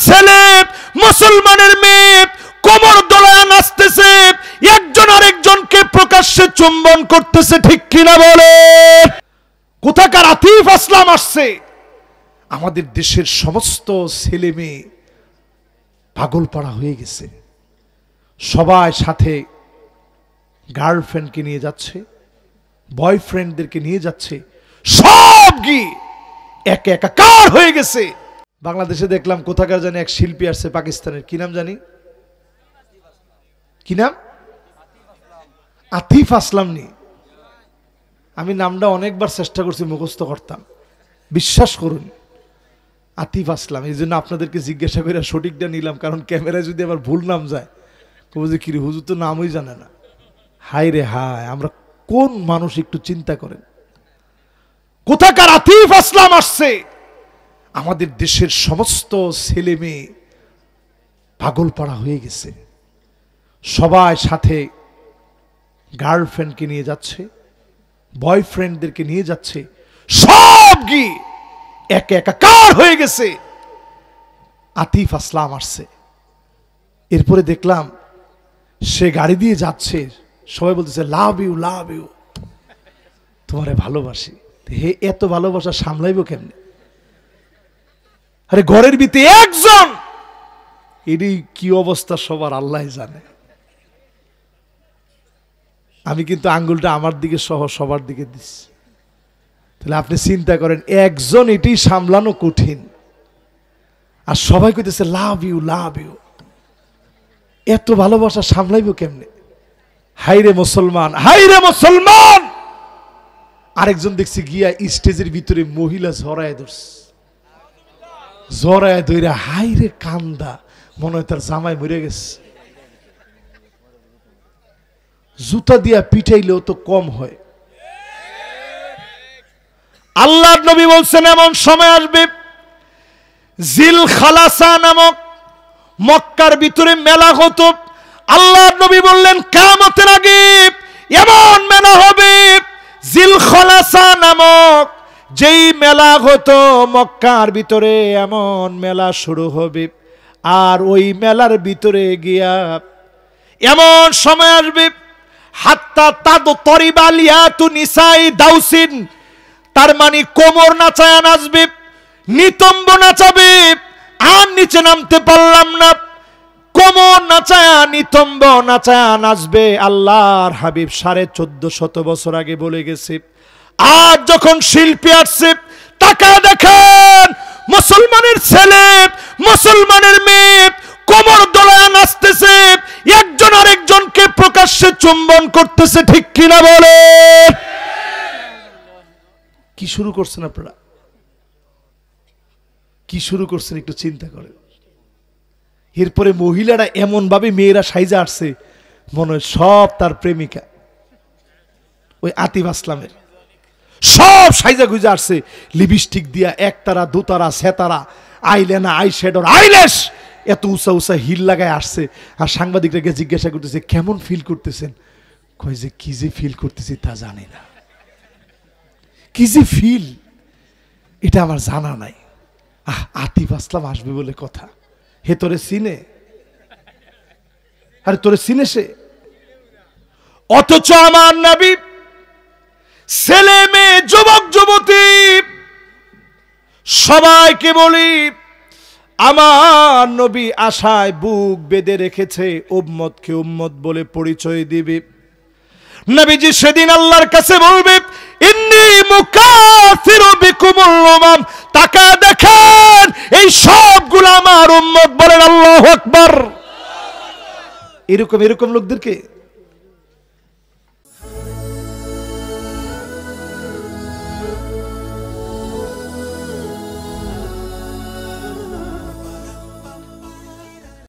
ছেলে মুসলমানের মেয়ে কোমর দোলায় নাচতেছে, একজন আরেকজনকে প্রকাশ্যে চুম্বন করতেছে, ঠিক কিনা বলে? কোথাকার আতিফ আসলাম আসছে? আমাদের দেশের সমস্ত ছেলে মেয়ে পাগল পাড়া হয়ে গেছে, সবাই সাথে গার্লফ্রেন্ডকে নিয়ে যাচ্ছে, বয়ফ্রেন্ডদেরকে নিয়ে যাচ্ছে, সব গিয়ে একে একাকার হয়ে গেছে। বাংলাদেশে দেখলাম কোথাকার জানি এক শিল্পী আসছে পাকিস্তানের, কি নাম জানি, কি নাম? আতিফ আসলাম নি। আমি নামটা অনেকবার চেষ্টা করছি মুখস্থ করতাম, বিশ্বাস করুন আতিফ আসলাম। এই জন্য আপনাদেরকে জিজ্ঞাসা করে সঠিকটা নিলাম, কারণ ক্যামেরায় যদি আবার ভুল নাম যায় বুঝে কি রে হুজুর তো নামই জানে না। হায় রে হায়, আমরা কোন মানুষ একটু চিন্তা করেন। কোথাকার আতিফ আসলাম আসছে? আমাদের দেশের সমস্ত ছেলে মেয়ে পাগল পাড়া হয়ে গেছে, সবাই সাথে গার্লফ্রেন্ডকে নিয়ে যাচ্ছে, বয়ফ্রেন্ডদেরকে নিয়ে যাচ্ছে, সব গিয়ে একে একাকার হয়ে গেছে। আতিফ আসলাম আসছে। এরপরে দেখলাম সে গাড়ি দিয়ে যাচ্ছে, সবাই বলতেছে লাভ ইউ লাভ ইউ, তোমারে ভালোবাসি। হে, এত ভালোবাসা সামলাইব কেমনে? আরে ঘরের ভিতরে একজন, এরই কি অবস্থা সবার আল্লাহ জানে। আমি কিন্তু আঙ্গুলটা আমার দিকে সহ সবার দিকে দিচ্ছি। তাহলে আপনি চিন্তা করেন, একজন এটি সামলানো কঠিন, আর সবাই কইতেছে লাভ ইউ লাভ ইউ। এত ভালোবাসা সামলাইব কেমনে? হাইরে মুসলমান, হাইরে মুসলমান। আরেকজন দেখছি গিয়া স্টেজের ভিতরে মহিলা জড়ায় ধরছে, জড়ায় ধরে হাইরে কান্দা, মনে হয় তার জামাই মরে গেছে। জুতা দিয়া পিটাইলেও তো কম হয়। আল্লাহর নবী বলছেন এমন সময় আসবে, জিল খালাসা নামক মক্কার ভিতরে মেলা হতো। আল্লাহর নবী বললেন কিয়ামতের আগে এমন মেলা হবে, জিল খালাসা নামক যেই মেলা হতো মক্কার ভিতরে, এমন মেলা শুরু হবে। আর ওই মেলার ভিতরে গিয়া এমন সময় আসবে, হাত্তা তাদ তরিবালিয়াতু নিসাই দাউসিন, তার মানে কোমর নাচায়া নাচবে, নিতম্ব নাচাবে, আর নিচে নামতে পারলাম না, কোমর নাচায়া নিতম্ব নাচায়া নাচবে। আল্লাহর হাবিব 1450 বছর আগে বলে গেছে। আর যখন শিল্পী আসছে, তাকা দেখেন মুসলমানের ছেলে মুসলমানের মেয়ে কোমর দোলায় নাচতেছে, একজন আরেকজনকে প্রকাশ্যে চুম্বন করতেছে, ঠিক কিনা বলে? কি শুরু করছেন আপনারা? কি শুরু করছেন একটু চিন্তা করেন। এরপরে মহিলারা এমন ভাবে মেয়েরা সাইজা আসছে, মনে হয় সব তার প্রেমিকা, ওই আতিফ আসলামের সব সাইজা গুজা আসছে, লিপস্টিক দিয়া একতারা দুতারা সেতারা, আইলেনা আইশ্যাডোর আইলেশ, এত উঁচা উঁচা হিল লাগায় আসছে। আর সাংবাদিকরা জিজ্ঞাসা করতেছে কেমন ফিল করতেছেন? কয় যে কি যে ফিল করতেছি তা জানি না, কি যে ফিল এটা আমার জানা নাই। আতিফ আসলাম আসবে বলে কথা, হে তোরে চিনে? আরে তোরে চিনে সে? অথচ আমার নবী ছেলে মেয়ে যুবক যুবতী সবাইকে বলি, আমার নবী আশায় বুক বেঁধে রেখেছে, উম্মতকে উম্মত বলে পরিচয় দিবে। নবীজি সেদিন আল্লাহর কাছে বলবে, ইন্নী মুকাফিরু বিকুমুল উমাম, তাকা দেখেন এই সবগুলো আমার উম্মত, বলেন আল্লাহু আকবার। এরকম এরকম লোকদেরকে